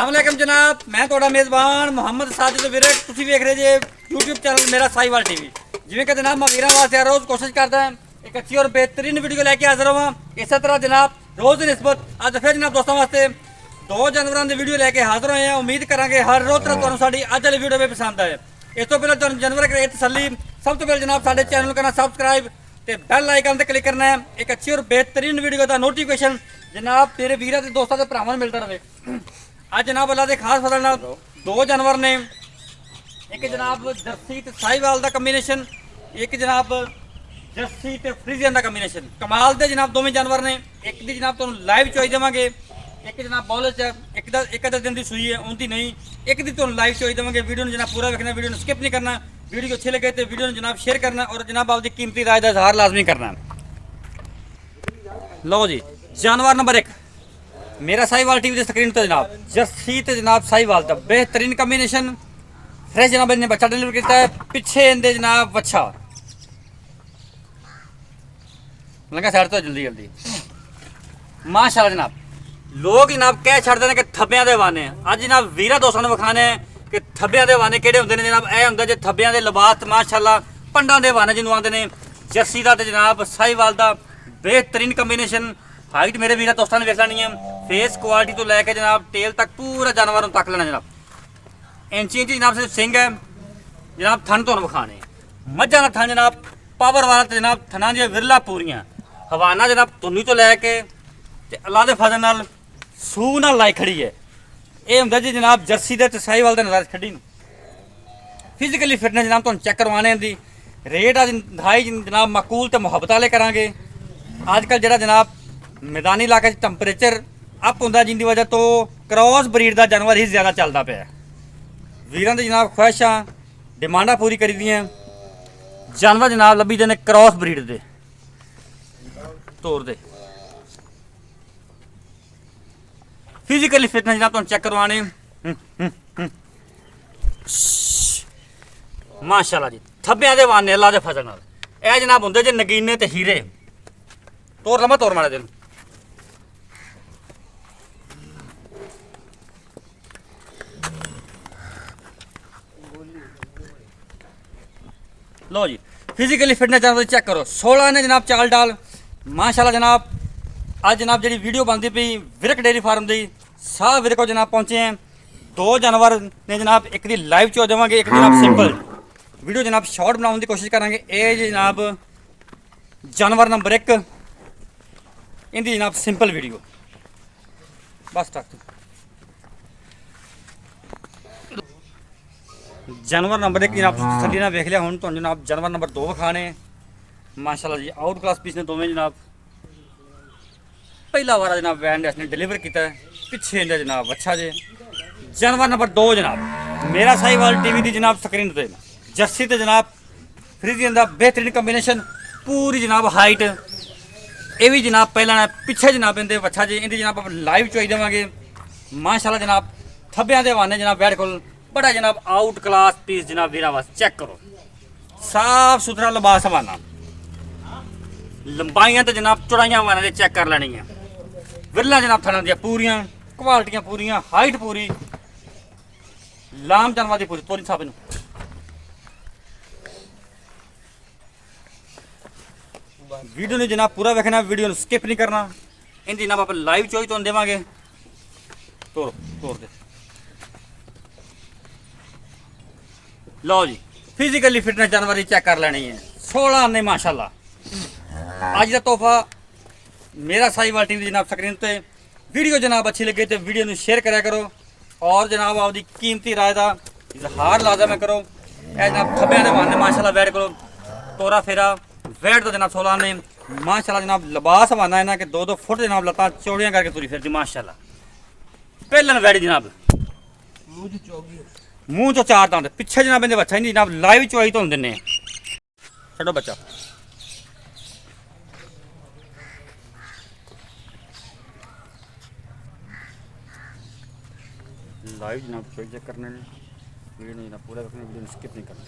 अस्सलामुअलैकुम जनाब, मैं ਤੁਹਾਡਾ ਮੇਜ਼ਬਾਨ ਮੁਹੰਮਦ ਸਾजिद ਵੀਰੇ। ਤੁਸੀਂ ਵੇਖ ਰਹੇ ਜੇ YouTube ਚੈਨਲ ਮੇਰਾ ਸਾਈਵਾਲ ਟੀਵੀ। ਜਿਵੇਂ ਕਿ ਜਨਾਬ ਮੈਂ ਵੀਰਾਂ ਵਾਸਤੇ ਹਰ ਰੋਜ਼ ਕੋਸ਼ਿਸ਼ ਕਰਦਾ ਹਾਂ ਇੱਕ ਅੱਛੀ ਔਰ ਬਿਹਤਰੀਨ ਵੀਡੀਓ ਲੈ ਕੇ ਹਾਜ਼ਰ ਹੋਵਾਂ। ਇਸੇ ਤਰ੍ਹਾਂ ਜਨਾਬ ਰੋਜ਼ ਦੀ ਨਿਸਬਤ ਅੱਜ ਫਿਰ ਜਨਾਬ ਦੋਸਤਾਂ ਵਾਸਤੇ ਦੋ ਜਾਨਵਰਾਂ ਦੀ ਵੀਡੀਓ ਲੈ ਕੇ ਹਾਜ਼ਰ ਹੋਏ ਹਾਂ। ਉਮੀਦ ਕਰਾਂਗੇ ਹਰ ਰੋਜ਼ ਤਰ੍ਹਾਂ ਤੁਹਾਨੂੰ ਸਾਡੀ ਅੱਜ ਵਾਲੀ ਵੀਡੀਓ ਵੀ ਪਸੰਦ ਆਏ। ਇਸ ਤੋਂ ਪਹਿਲਾਂ ਤੁਹਾਨੂੰ ਜਾਨਵਰ ਕਰੇ ਤਸੱਲੀ, ਸਭ ਤੋਂ ਪਹਿਲਾਂ ਜਨਾਬ ਸਾਡੇ ਚੈਨਲ ਨੂੰ ਕਰਨਾ ਸਬਸਕ੍ਰਾइब ਤੇ ਬੈਲ ਆਈਕਨ ਤੇ ਕਲਿੱਕ ਕਰਨਾ है। एक अच्छी और बेहतरीन वीडियो का नोटिफिकेशन जनाब तेरे वीर के दोस्तों के भरावां नूं मिलता रहे। ਅੱਜ जनाब अल्लाह के खास फजल नाल दो जानवर ने, एक जनाब जर्सी ते साहिवाल का कंबीनेशन, एक जनाब जर्सी ते फ्रीजियन का कंबीनेशन। कमाल दे जनाब दोवें जानवर ने। एक दी जनाब तुहानूं लाइव चॉइस देवांगे, एक जनाब बॉलर च एक अद्धा दिन की सूई है उनकी नहीं, एक दी तुहानूं लाइव चॉइस देवांगे। वीडियो नूं जनाब पूरा देखना, वीडियो नूं स्किप नहीं करना। वीडियो अच्छी लगे तो वीडियो जनाब शेयर करना और जनाब आपकी कीमती राय का इजहार लाजमी करना। लो जी जानवर नंबर एक मेरा साहिवाल टीवी की स्क्रीन तो जनाब जर्सी तो जनाब साहिवाल का बेहतरीन कॉम्बिनेशन। फ्रेश जनाब इन्हें बच्चा डिलीवर किया है, पिछे इनके जनाब बच्चा लगा साइड तो जल्दी जल्दी माशाल्लाह। जनाब लोग जनाब कह छड़ते हैं कि थब्बियां दे वाने। अज जनाब वीरा दोस्तों ने विखाने कि थब्बियां दे वाने किहड़े हुंदे ने। जनाब यह हुंदा जे थब्बियां दे लिबास माशाल्लाह पंडां दे वाने जिन्हों आते हैं। जर्सी का तो जनाब साहिवाल का बेहतरीन कॉम्बिनेशन। हाइट मेरे वीर दोस्तों ने वेख लेनी है। फेस क्वालिटी तो लैके जनाब टेल तक पूरा जानवर तक लेना जनाब। इंची इंची जनाब सिर्फ सिंह है जनाब। थन तो विखाने मझा का थन जनाब पावर वाला तो जनाब थना दी विरला पूरियां हवाना जनाब धुनी तो लैके अल्लाह के फजल नाल सूह नाल लाई खड़ी है। ये हुंदा जी जनाब जर्सी दे ते साहिवाल दे नज़र खड़ी। फिजिकली फिटनेस जनाब तुहानूं चेक करवाने दी रेट अज दिखाई जनाब माकूल तो मुहब्बत वाले करांगे। अजकल जिहड़ा जनाब मैदानी इलाके टंपरेचर अप होंदा जिंदी वजह तो क्रॉस ब्रीड का जानवर ही ज़्यादा चलता पाया। वीरां दी जनाब ख्वाहिशां डिमांडा पूरी करी दियां जानवर जनाब लभी देने क्रॉस ब्रीड दे तौर दे। फिजिकली फिटनेस जनाब तुहानूं चेक करवाने माशाल्लाह जी। थब्बियां दे वाने अल्लाह दे फजल नाल ए जनाब हुंदे जे नगीने ते हीरे। तोड़ लमा तोड़ मारे दिन लो जी। फिजिकली फिटनेस जानवर चेक करो। 16 ने जनाब चाल डाल माशाल्लाह। जनाब आज जनाब जी वीडियो बनती पी विरक डेयरी फार्म की साह विरको जनाब पहुँचे हैं। दो जानवर ने जनाब एक दी लाइव चो देवांगे, एक जनाब सिंपल वीडियो जनाब शॉर्ट बनाने की कोशिश करांगे। ये जनाब जानवर नंबर एक इनकी जनाब सिंपल वीडियो बस तक। जानवर नंबर एक जनाब थली ना वेख लिया। हुण तुहानूं जनाब जानवर नंबर दो विखाने माशाल्लाह जी। आउट क्लास पीस ने दोवें जनाब पहला वारा जनाब वैन ने डिलीवर किया है। पिछे इनका जनाब अच्छा जे जानवर नंबर दो जनाब मेरा साहिवाल टीवी की जनाब स्क्रीन पर जर्सी तो जनाब फ्रीजियन का बेहतरीन कॉम्बिनेशन। पूरी जनाब हाइट ये भी जनाब पहला पिछे जनाब इनके बच्चा जी। इनकी जनाब लाइव चॉइस देवांगे माशाल्लाह। जनाब थब्बियां दे वाने जनाब बैठ को बड़ा जनाब आउट क्लास पीस जनाब वीरा बस चेक करो। साफ सुथरा लिबास हवाना लंबाइयां तो जनाब चौड़ाइयां हवाना दे चेक कर लैनी है। विरला जनाब थना दियां पूरियां क्वालिटियां पूरियां हाइट पूरी लाम जानवर दी पूरी तोरी साहब नूं वीडियो ने जनाब पूरा देखना, वीडियो स्किप नहीं करना। इन जनाब आप लाइव चॉइस तो देवांगे। तोड़ तोड़ दे लो जी। फिजिकली फिटनेस जानवर ही चेक कर लेनी है। 16 ने माशाल्लाह। आज का तोहफा मेरा साहिवाल टीवी जनाब स्क्रीन पे। वीडियो जनाब अच्छी लगे तो वीडियो में शेयर करा करो और जनाब आपकी कीमती राय का इजहार लाजम करो। यह जनाब थब्बियां दे वाने माशाल्लाह वैट करो तोरा फेरा वैट तो जनाब 16 ने माशाल्लाह। जनाब लिबास हवाना है ना कि 2-2 फुट जनाब लत्तां चौड़ियां करके तुरी फिरती माशाल्लाह। पहलन वैट जनाब मूँह चो 4 दांत पिछे जनाब इनके बच्चा जनाब लाइव चुआई तो देने छो बच्चा। लाइव जनाब चुआई चेक करने वीडियो नहीं जनाब पूरा रखना, वीडियो स्किप नहीं करना।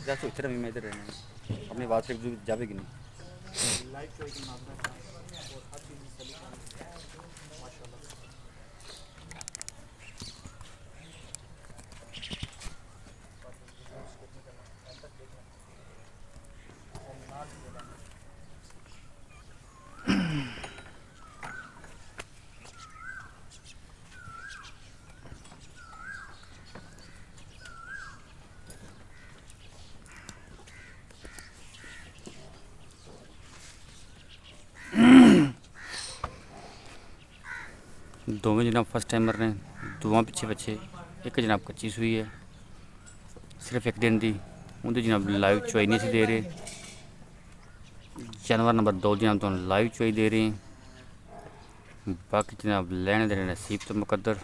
जैसे इधर भी मैं इधर रहना अपनी बात से जाएगी नहीं। दोवें जनाब फर्स्ट टाइमर ने, दोवां पिछे बच्चे, एक जनाब कच्ची सूई है सिर्फ एक दिन की, उनकी जनाब लाइव चुवाई नहीं दे रहे। जानवर नंबर 2 जनाब तो लाइव चुवाई दे रहे हैं, बाकी जनाब लेने देने नसीब तो मुकद्दर।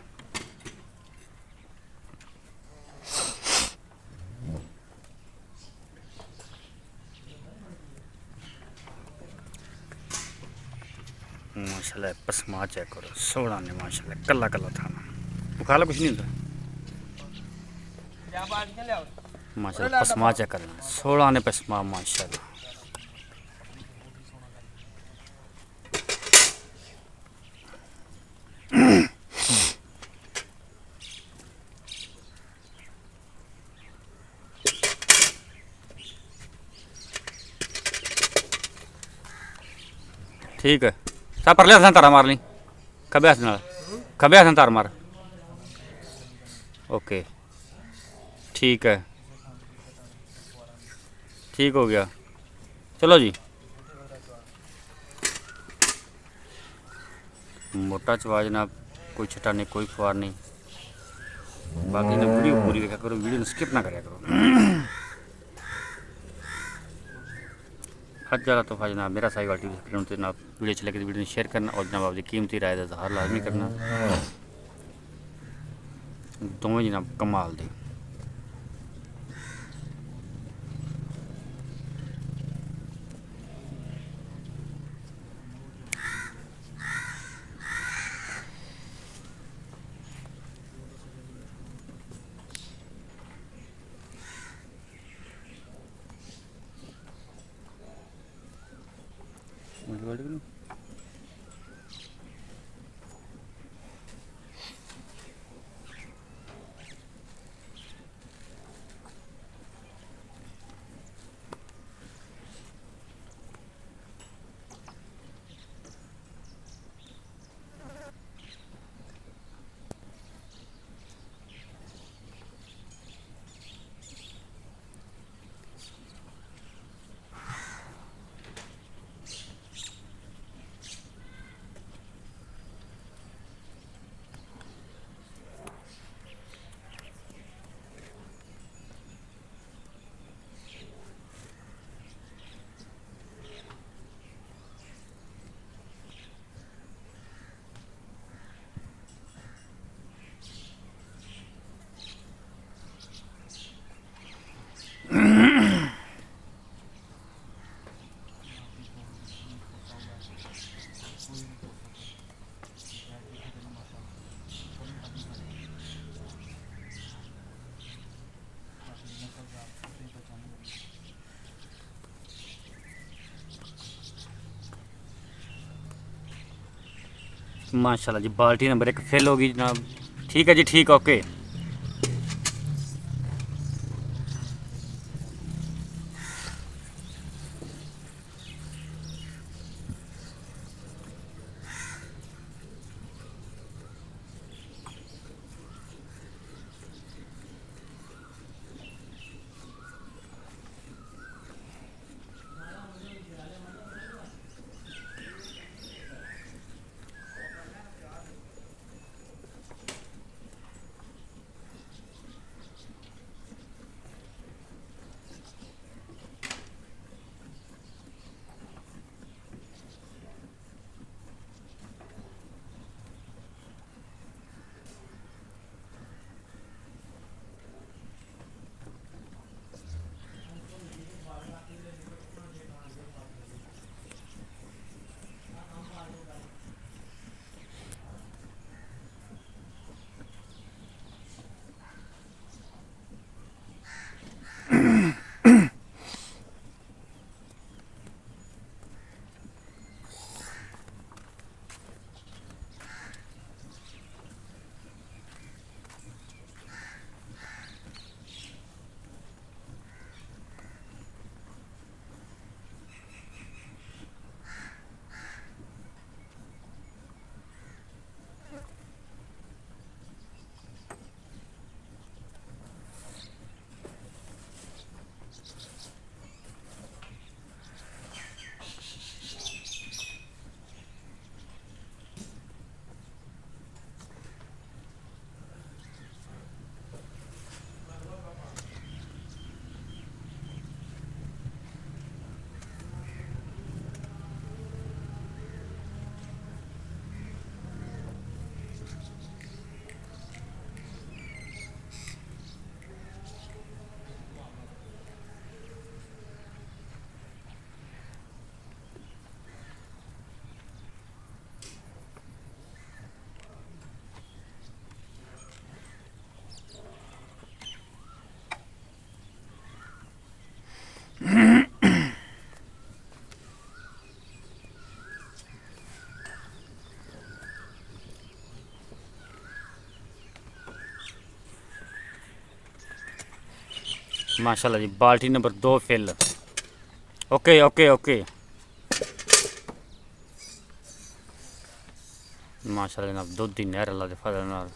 माशाल्लाह पसमा चेक करो, सोलह ने माशाल्लाह, कला कला थाना बुखा ला कुछ नहीं होता माशाल्लाह। पसमा चेक कर, 16 ने पसमा माशाल्लाह। ठीक है सा परले हसन तारा मार ली, खबे हसन नाल, खबे हसन तार मार। ओके ठीक है, ठीक हो गया, चलो जी। मोटा चवा जनाब, कोई छटा नहीं, कोई फवार नहीं। बाकी ना वीडियो पूरी देखा करो, वीडियो स्किप ना कराया करो। हर जगह तो जनाब मेरा साहिवाल टीवी स्क्रीन पर जनाब वीडियो चले तो वीडियो शेयर करना और जनाब आपकी कीमती राय का इजहार लाजमी करना। दोवें जनाब कमाल दे। माशाल्लाह जी, बाल्टी नंबर 1 फिल होगी जनाब। ठीक है जी, ठीक, ओके। माशाल्लाह जी। बाल्टी number 2 fill. Okay okay okay माशाल्लाह जनाब। दुध की नहर अल्लाह के फजल नाल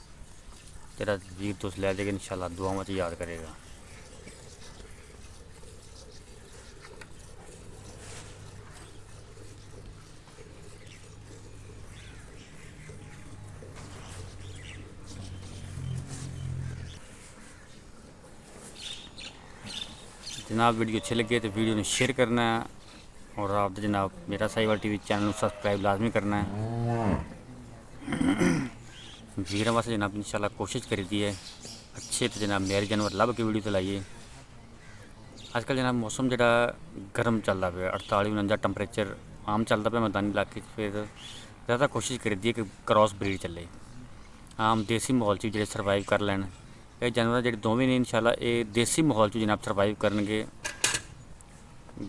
तेरा वीर तुस लै देगा इंशाल्लाह, दुआवां च याद करेगा। जनाब वीडियो अच्छी लगे तो वीडियो ने शेयर करना है, और आप जनाब मेरा साहिवाल टीवी चैनल सब्सक्राइब लाजमी करना है। वीर वास्ते जनाब इंशाल्लाह कोशिश करी दी है अच्छे तो जनाब मेरे जानवर लभ के वीडियो तो लाइए। आजकल जनाब मौसम जरा गर्म चलता पे, 48-49 टंपरेचर आम चलता पे मैदानी इलाके, फिर ज़्यादा कोशिश करी दी है कि क्रॉस ब्रीड चले, आम देसी माहौल जो सर्वाइव कर लैन। ये जानवर जो दोवें ने इंशाल्लाह ये देसी माहौल जनाब सर्वाइव करनगे,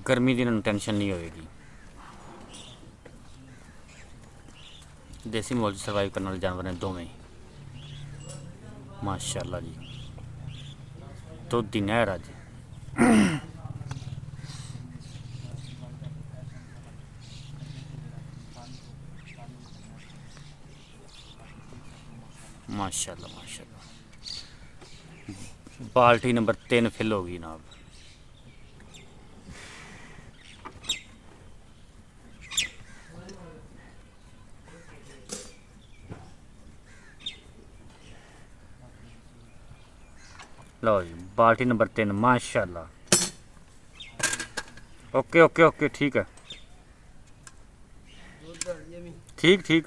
गर्मी की इन्होंने टेंशन नहीं होएगी। देसी माहौल सर्वाइव करने वाले जानवर ने दोवें माशाल्लाह जी। दुध की नहर अज माशाल्लाह माशाल्लाह। बाल्टी नंबर 3 फिल हो गई जनाब। लो जी बाल्टी नंबर 3 माशाल्लाह। ओके ओके ओके ठीक है, ठीक ठीक।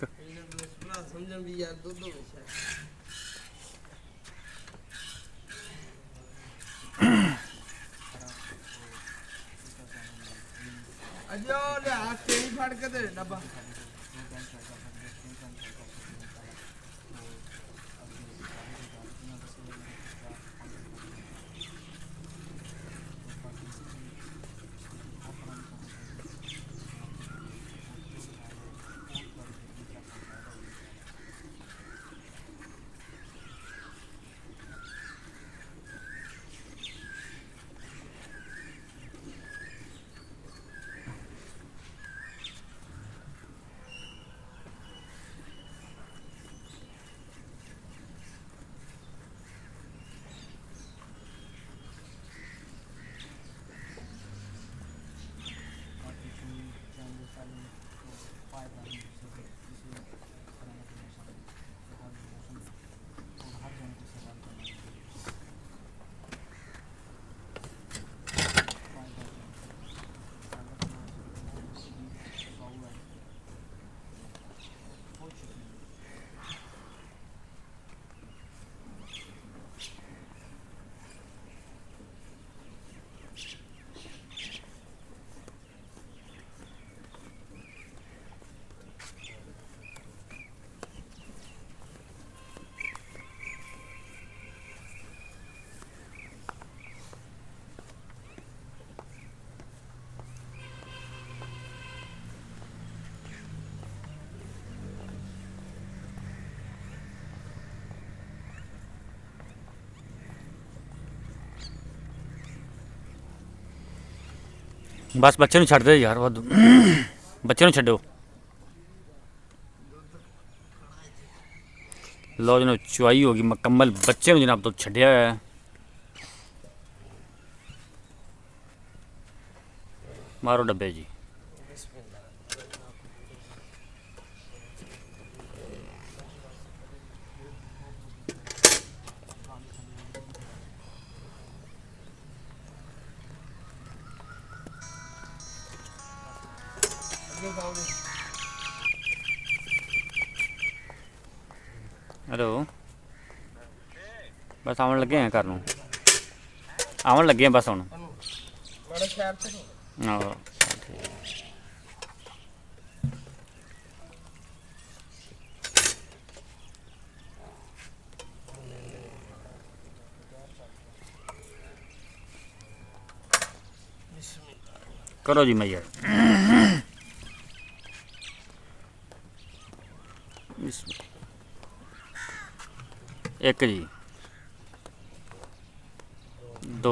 बस बच्चे छड्ड दे यार, वाधू बच्चे छड्डो। लो जनाब चुआई होगी मुकम्मल, बच्चे जनाब तो छड्या है। मारो डब्बे जी। हेलो बस आवन लगे हैं घर नूं, आवन लगे हैं बस हुण। आहो करो जी मैया। एक जी 2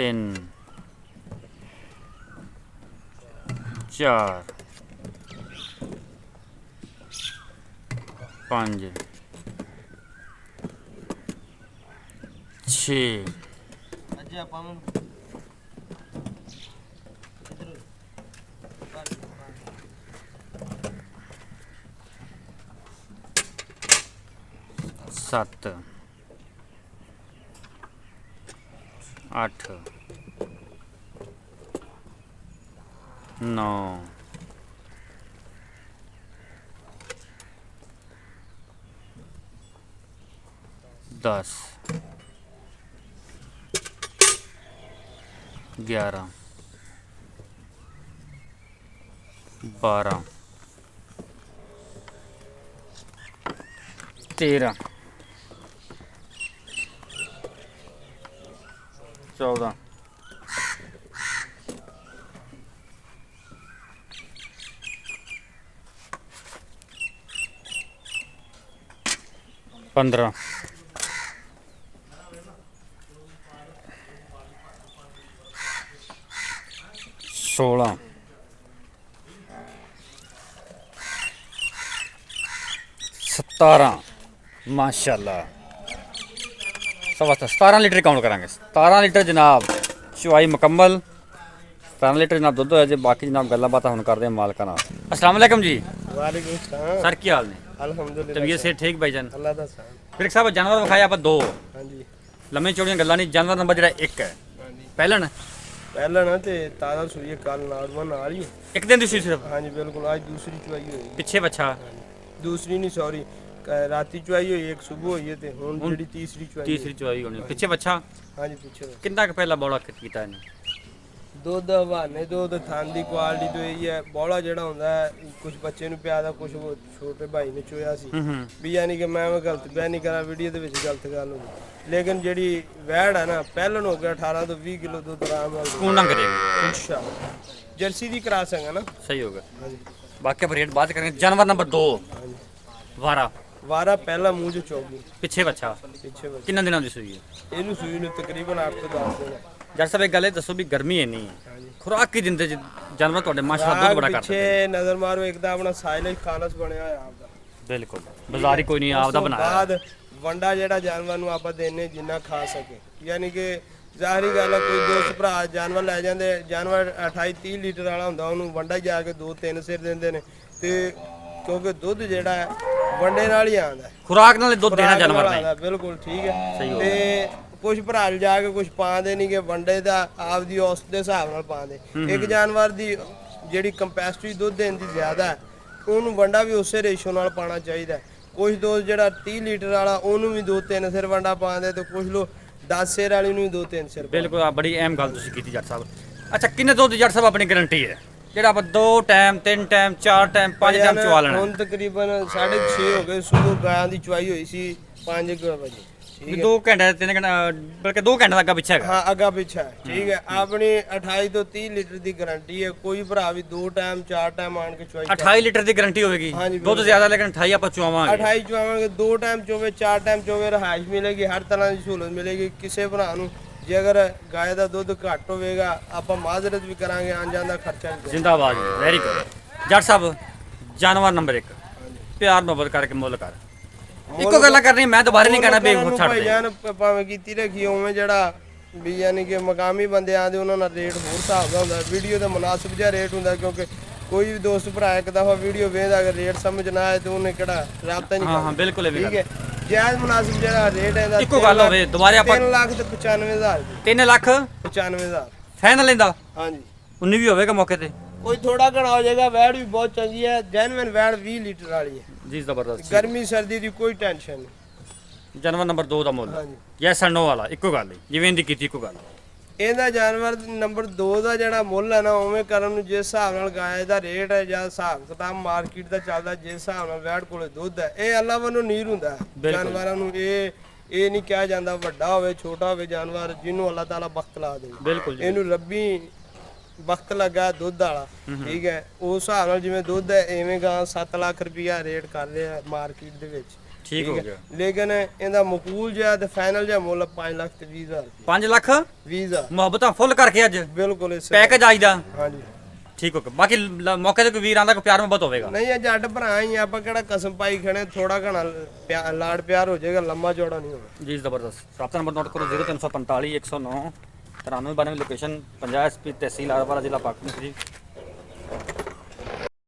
3 4 5 6 ਅੱਜ ਆਪਾਂ ਨੂੰ 7 8 9 10 11 12 13 14 15 16 17 माशाल्लाह 17 लीटर काउंट करांगे 17 लीटर जनाब चुवाई मुकम्मल 17 लीटर जनाब दुध होया जे बाकी जनाब गल्लां बातां हुण करदे हां मालकां नाल अस्सलाम वालेकुम जी ਵਾਲੇਕੁਮ ਸਲਾਮ सर की हाल ने ਅਲਹਮਦੁਲਿਲਾ तबीयत से ठीक भाईजान ਅੱਲਾ ਦਾ ਸਾਨ फिर साहब जानवर विखाए आप दो ਹਾਂਜੀ लम्बे चौड़ियां गल्लां नहीं जानवर नंबर जेड़ा एक है ਹਾਂਜੀ पहलन ਪਹਿਲਾਂ ਨਾ ਤੇ ਤਾਜ਼ਾ ਸੂਈ ਕੱਲ ਨਾਲ ਹੀ एक दिन दी सी सिर्फ ਹਾਂਜੀ ਬਿਲਕੁਲ ਅੱਜ ਦੂਸਰੀ ਚੁਆਈ ਹੋਈ पिछे बच्चा ਦੂਸਰੀ ਨਹੀਂ ਸੌਰੀ ਰਾਤੀ ਚੁਆਈ ਹੋਈ ਇੱਕ ਸਵੇਰ ਹੋਈ ਹੈ ਤੇ ਹੁਣ ਜਿਹੜੀ ਤੀਸਰੀ ਚੁਆਈ तीसरी चुवाई होनी पिछे बच्चा ਹਾਂਜੀ ਪਿੱਛੇ कितना का पहला बौला कीता इन्हें ਦੁੱਧ ਹਵਾਨੇ ਦੁੱਧ ਥਣ ਦੀ ਕੁਆਲਿਟੀ ਤੋਂ ਇਹ ਹੈ ਬੋਲਾ ਜਿਹੜਾ ਹੁੰਦਾ ਹੈ ਕੁਝ ਬੱਚੇ ਨੂੰ ਪਿਆਦਾ ਕੁਝ ਉਹ ਛੋਟੇ ਭਾਈ ਨੇ ਚੋਇਆ ਸੀ ਵੀ ਯਾਨੀ ਕਿ ਮੈਂ ਗਲਤ ਬਿਆਨ ਨਹੀਂ ਕਰਾਂ ਵੀਡੀਓ ਦੇ ਵਿੱਚ ਗਲਤ ਗੱਲ ਹੋ ਗਈ ਲੇਕਿਨ ਜਿਹੜੀ ਵੈੜ ਹੈ ਨਾ ਪਹਿਲਨ ਹੋ ਗਿਆ 18 ਤੋਂ 20 ਕਿਲੋ ਦੁੱਧ ਆਰਾਮ ਨਾਲ कौन ना करेगा ਇਨਸ਼ਾਅੱਲਾ ਜਰਸੀ ਦੀ ਕਰਾ ਸੰਗਾ ਨਾ सही होगा ਹਾਂਜੀ बाकी अब रेट बात करेंगे जानवर नंबर 2 ਹਾਂਜੀ वारा ਵਾਰਾ ਪਹਿਲਾ ਮੂੰਹ ਚ ਚੌਗੀ पिछे बच्चा ਪਿੱਛੇ ਵੱਲ। किन्ना दिनों ਦੀ ਸੂਈ ਹੈ ਇਹਨੂੰ ਸੂਈ ਨੂੰ ਤਕਰੀਬਨ 8 ਤੋਂ 10 ਦਿਨ ਜੱਟ ਸਾਹਿਬ ਇੱਕ ਗੱਲ ਇਹ ਦੱਸੋ ਵੀ ਗਰਮੀ ਇੰਨੀ ਹੈ ਹਾਂਜੀ ਖੁਰਾਕ ਕੀ ਦਿੰਦੇ ਜੀ ਜਾਨਵਰ ਤੁਹਾਡੇ ਮਾਸ਼ਾਅੱਲਾ ਦੁੱਧ ਬੜਾ ਕਰਦੇ ਪਿੱਛੇ ਨਜ਼ਰ ਮਾਰੋ ਇੱਕ ਤਾਂ ਆਪਣਾ ਸਾਇਲੈਂਸ ਖਾਨਸ ਬਣਿਆ ਹੋਇਆ ਆਪਦਾ ਬਿਲਕੁਲ ਬਾਜ਼ਾਰੀ ਕੋਈ ਨਹੀਂ ਆਪਦਾ ਉਸ ਤੋਂ ਬਣਾਇਆ ਬਾਅਦ ਵੰਡਾ ਜਿਹੜਾ ਜਾਨਵਰ ਨੂੰ ਆਪਾਂ ਦੇਨੇ ਜਿੰਨਾ ਖਾ ਸਕੇ ਯਾਨੀ ਕਿ ਜ਼ਾਹਰੀ ਗੱਲ ਹੈ ਕੋਈ ਦੋਸਤ ਭਰਾ ਜਾਨਵਰ ਲੈ ਜਾਂਦੇ ਜਾਨਵਰ 28 30 ਲੀਟਰ ਵਾਲਾ ਹੁੰਦਾ ਉਹਨੂੰ ਵੰਡਾ ਹੀ ਜਾ ਕੇ 2-3 ਸਿਰ ਦਿੰਦੇ ਨੇ ਤੇ ਕਿਉਂਕਿ ਦੁੱਧ ਜਿਹੜਾ ਹੈ ਵੰਡੇ ਨਾਲ ਹੀ ਆਉਂਦਾ ਖੁਰਾਕ ਨਾਲ ਦੁੱਧ ਦੇਣਾ ਖੁਰਾਕ ਜਾਨਵਰ ਨਾਲ ਨੇ ਆਉਂਦਾ, ਬਿਲਕੁਲ ਠੀਕ ਹੈ ਸਹੀ ਹੋ ਤੇ ਕੁਝ ਭਰਾ ਜਾ ਕੇ ਕੁਝ ਪਾਉਂਦੇ ਨਹੀਂ ਕਿ ਵੰਡੇ ਦਾ ਆਪਦੀ ਔਸਤ ਦੇ ਹਿਸਾਬ ਨਾਲ ਪਾਉਂਦੇ ਇੱਕ ਜਾਨਵਰ ਦੀ ਜਿਹੜੀ ਕੰਪੈਸਿਟੀ ਦੁੱਧ ਦੇਣ ਦੀ ਜ਼ਿਆਦਾ ਹੈ ਉਹਨੂੰ ਵੰਡਾ ਵੀ ਉਸੇ ਰੇਸ਼ੋ ਨਾਲ ਪਾਣਾ ਚਾਹੀਦਾ ਕੁਝ ਦੋਸਤ ਜਿਹੜਾ 30 ਲੀਟਰ ਵਾਲਾ ਉਹਨੂੰ ਵੀ 2-3 ਸਿਰ ਵੰਡਾ ਪਾਉਂਦੇ ਤੇ ਕੁਝ ਲੋਕ 10 ਸਿਰ ਵਾਲੀ ਨੂੰ ਵੀ 2-3 ਸਿਰ ਬਿਲਕੁਲ ਆ ਬੜੀ ਅਹਿਮ ਗੱਲ ਤੁਸੀਂ ਕੀਤੀ ਜੱਟ ਸਾਹਿਬ ਅੱਛਾ ਕਿੰਨੇ ਦੁੱਧ ਜੱਟ ਸਾਹਿਬ ਆਪਣੀ ਗਾਰੰਟੀ ਹੈ ਜਿਹੜਾ ਆਪਾਂ 2 ਟਾਈਮ 3 ਟਾਈਮ 4 ਟਾਈਮ 5 ਟਾਈਮ ਚਵਾ ਲੈਣਾ ਹੁਣ ਤਕਰੀਬਨ 6:30 ਹੋ ਗਏ ਸਵੇਰ ਗਾਂ ਦੀ ਚੁਆਈ ਹੋਈ ਸੀ 5 ਵਜੇ ਠੀਕ ਹੈ 2 ਘੰਟੇ 3 ਘੰਟੇ ਬਲਕਿ 2 ਘੰਟੇ ਦਾ ਅੱਗਾ ਪਿੱਛੇ ਹੈਗਾ ਹਾਂ ਅੱਗਾ ਪਿੱਛਾ ਹੈ, ਠੀਕ ਹੈ ਆਪਣੀ 28 ਤੋਂ 30 ਲੀਟਰ ਦੀ ਗਾਰੰਟੀ ਹੈ ਕੋਈ ਭਰਾ ਵੀ 2 ਟਾਈਮ 4 ਟਾਈਮ ਆਣ ਕੇ ਚੁਆਈ 28 ਲੀਟਰ ਦੀ ਗਾਰੰਟੀ ਹੋਵੇਗੀ ਹਾਂਜੀ, ਦੁੱਧ ਜ਼ਿਆਦਾ ਲੇਕਿਨ 28 ਆਪਾਂ ਚੁਆਵਾਂਗੇ 28 ਚੁਆਵਾਂਗੇ 2 ਟਾਈਮ ਚੋਵੇ 4 ਟਾਈਮ ਚੋਵੇ ਰਹਾਇਸ਼ ਮਿਲੇਗੀ ਹਰ ਤਰ੍ਹਾਂ ਦੀ ਸਹੂਲਤ ਮਿਲੇਗੀ ਕਿਸੇ ਭਰਾ ਨੂੰ ਜੇ ਅਗਰ ਗਾਇ ਦਾ ਦੁੱਧ ਘੱਟ ਹੋਵੇਗਾ ਆਪਾਂ ਮਾਜ਼ਰਤ ਵੀ ਕਰਾਂਗੇ ਆਂ ਜਾਣ ਦਾ ਖਰਚਾ ਵੀ ਕਰਾਂਗੇ। ਜ਼ਿੰਦਾਬਾਦ ਵੈਰੀ ਗੁੱਡ ਜੱਟ ਸਾਹਿਬ ਜਾਨਵਰ ਨੰਬਰ 1 ਪਿਆਰ ਮੁਹੱਬਤ ਕਰਕੇ ਮੁੱਲ ਕਰ ਇੱਕੋ ਗੱਲਾਂ ਕਰਨੀ ਮੈਂ ਦੁਬਾਰਾ ਨਹੀਂ ਕਹਿਣਾ ਬੇ ਛੱਡ ਦੇ ਭਾਈਜਾਨ ਭਾਵੇਂ ਕੀਤੀ ਰੱਖੀ ਉਵੇਂ ਜਿਹੜਾ ਵੀ ਯਾਨੀ ਕਿ ਮਕਾਮੀ ਬੰਦੇ ਆਂਦੇ ਉਹਨਾਂ ਨਾਲ ਰੇਟ ਹੋਰ ਹਿਸਾਬ ਦਾ ਹੁੰਦਾ ਵੀਡੀਓ ਦਾ ਮੁਨਾਸਿਬ ਜਿਹਾ ਰੇਟ ਹੁੰਦਾ ਕਿਉਂਕਿ ਕੋਈ ਵੀ ਦੋਸਤ ਭਰਾ ਇੱਕ ਦਫਾ ਵੀਡੀਓ ਵੇਖਦਾ ਅਗਰ ਰੇਟ ਸਮਝ ਨਾ ਆਏ ਤੇ ਉਹਨੇ ਕਿਹੜਾ ਰਾਬਤਾ ਨਹੀਂ ਹਾਂ ਹਾਂ ਕਰਨਾ ਬਿਲਕੁਲ ਇਹ ਵੀ ਠੀਕ ਹੈ ਜਾਇਜ਼ ਮੁਨਾਸਿਬ ਜਿਹੜਾ ਰੇਟ ਹੈ ਦਾ ਇੱਕੋ ਗੱਲ ਹੋਵੇ ਦੁਬਾਰੇ ਆਪਾਂ 3 ਲੱਖ ਤੇ 95000 ਜੀ 3 ਲੱਖ 95000 ਫਾਈਨਲ ਲੈਂਦਾ ਹਾਂਜੀ 19 ਵੀ ਹੋਵੇਗਾ ਮੌਕੇ ਤੇ ਕੋਈ ਥੋੜਾ ਘਣਾ ਹੋ ਜਾਏਗਾ ਵੈੜ ਵੀ ਬਹੁਤ ਚੰਗੀ ਹੈ ਜੈਨੂਇਨ ਵੈੜ 20 ਲੀਟਰ ਵਾਲੀ ਹੈ ਜੀ ਜ਼ਬਰਦਸਤ ਗਰਮੀ ਸਰਦੀ ਦੀ ਕੋਈ ਟੈਨਸ਼ਨ ਨਹੀਂ ਜਾਨਵਰ ਨੰਬਰ 2 ਦਾ ਮੁੱਲ ਹਾਂਜੀ ਯੈਸ ਐਂਡ ਨੋ ਵਾਲਾ ਇੱਕੋ ਗੱਲ ਹੈ ਜਿਵੇਂ ਇਹਦੀ ਕੀਤੀ ਇੱਕੋ ਗੱਲ ਇਹਦਾ ਜਾਨਵਰ ਨੰਬਰ 2 ਦਾ ਜਿਹੜਾ ਮੁੱਲ ਹੈ ਨਾ ਉਵੇਂ ਕਰਨ ਨੂੰ ਜਿਸ ਹਿਸਾਬ ਨਾਲ ਗਾਇ ਦਾ ਰੇਟ ਹੈ ਜਾਂ ਹਿਸਾਬ ਕਿਤਾਬ ਮਾਰਕੀਟ ਦਾ ਚੱਲਦਾ ਜਿਸ ਹਿਸਾਬ ਨਾਲ ਵੈੜ ਕੋਲੇ ਦੁੱਧ ਹੈ ਇਹ ਅੱਲਾ ਵੱਲੋਂ ਨੀਰ ਹੁੰਦਾ ਹੈ। ਜਾਨਵਰਾਂ ਨੂੰ ਇਹ ਨਹੀਂ ਕਿਹਾ ਜਾਂਦਾ ਵੱਡਾ ਹੋਵੇ ਛੋਟਾ ਹੋਵੇ ਜਾਨਵਰ ਜਿਹਨੂੰ ਅੱਲਾਹ ਤਾਲਾ ਬਖਤ ਲਾ ਦੇ ਬਿਲਕੁਲ ਜੀ ਇਹਨੂੰ ਰੱਬੀ ਵਕਤ ਲੱਗਾ ਦੁੱਧ ਵਾਲਾ ਠੀਕ ਹੈ ਉਸ ਹਿਸਾਬ ਨਾਲ ਜਿਵੇਂ ਦੁੱਧ ਹੈ ਐਵੇਂ ਗਾਂ 7 ਲੱਖ ਰੁਪਇਆ ਰੇਟ ਕਰ ਰਿਹਾ ਮਾਰਕੀਟ ਦੇ ਵਿੱਚ ਠੀਕ ਹੋ ਗਿਆ ਲੇਕਿਨ ਇਹਦਾ ਮਕੂਲ ਜਿਹਾ ਤੇ ਫਾਈਨਲ ਜਿਹਾ ਮੁੱਲ 5,20,000 5 ਲੱਖ 20,000 ਮੁਹੱਬਤਾਂ ਫੁੱਲ ਕਰਕੇ ਅੱਜ ਬਿਲਕੁਲ ਇਸ ਪੈਕੇਜ ਆਈਦਾ ਹਾਂਜੀ ਠੀਕ ਹੋ ਗਿਆ ਬਾਕੀ ਮੌਕੇ ਤੇ ਕੋਈ ਵੀਰ ਆਂਦਾ ਕੋਈ ਪਿਆਰ ਮੁਹੱਬਤ ਹੋਵੇਗਾ ਨਹੀਂ ਇਹ ਜੱਟ ਭਰਾ ਹੀ ਆ, ਆਪਾਂ ਕਿਹੜਾ ਕਸਮ ਪਾਈ ਖੜੇ, ਥੋੜਾ ਘਣਾ ਲਾੜ ਪਿਆਰ ਹੋ ਜਾਏਗਾ, ਲੰਮਾ ਚੌੜਾ ਨਹੀਂ ਹੋਣਾ ਜੀ ਜ਼ਬਰਦਸਤ ਰਾਬਤਾ ਨੰਬਰ ਨੋਟ ਕਰੋ 0345 109 9392 ਲੋਕੇਸ਼ਨ 50 SP ਤਹਿਸੀਲ ਆਰਵਾਲਾ ਜ਼ਿਲ੍ਹਾ ਪਾਕਿਸਤਾਨ ਜੀ